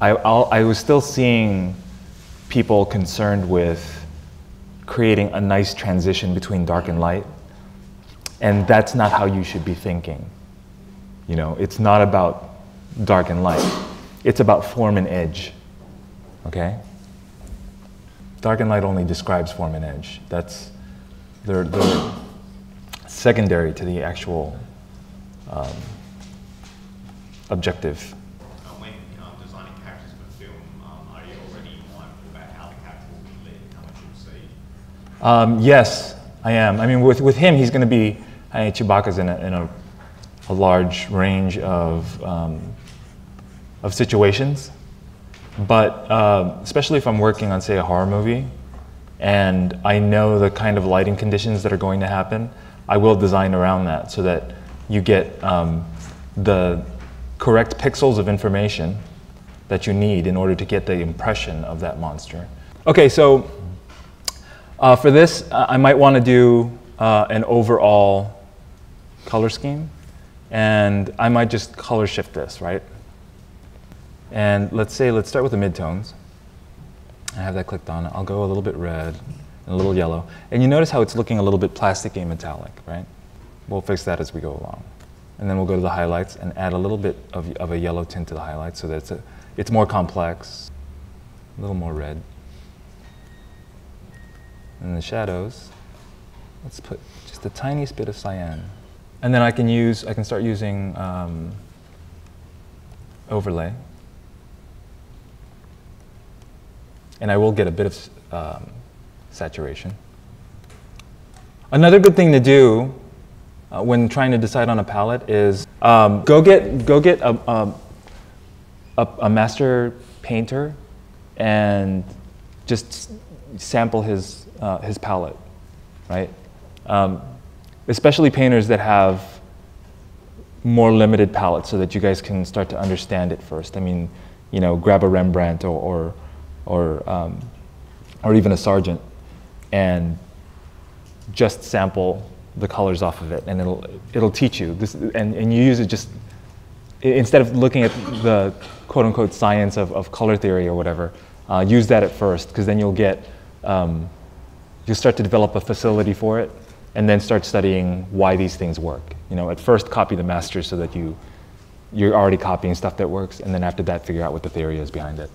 I was still seeing people concerned with creating a nice transition between dark and light. And that's not how you should be thinking. You know, it's not about dark and light. It's about form and edge, okay? Dark and light only describes form and edge. They're secondary to the actual objective. When designing characters for film, are you already mindful about how the character will be lit, how much you'll see? Yes, I am. I mean, with him, he's going to be, Chewbacca's in a large range of situations. But especially if I'm working on, say, a horror movie, and I know the kind of lighting conditions that are going to happen, I will design around that so that you get the correct pixels of information that you need in order to get the impression of that monster. Okay, so for this, I might want to do an overall color scheme, and I might just color shift this, right? And let's start with the midtones. I have that clicked on. I'll go a little bit red and a little yellow. And you notice how it's looking a little bit plasticky and metallic, right? We'll fix that as we go along. And then we'll go to the highlights and add a little bit of a yellow tint to the highlights so that it's more complex, a little more red. And the shadows, let's put just the tiniest bit of cyan. And then I can start using overlay. And I will get a bit of saturation. Another good thing to do when trying to decide on a palette is go get a master painter and just sample his palette, right? Especially painters that have more limited palettes, so that you guys can start to understand it first. I mean, you know, grab a Rembrandt or even a Sargent and just sample the colors off of it, and it'll teach you this. And you use it just instead of looking at the quote unquote science of color theory or whatever. Use that at first, because then you'll start to develop a facility for it, and then start studying why these things work. You know, at first copy the masters so that you're already copying stuff that works, and then after that figure out what the theory is behind it.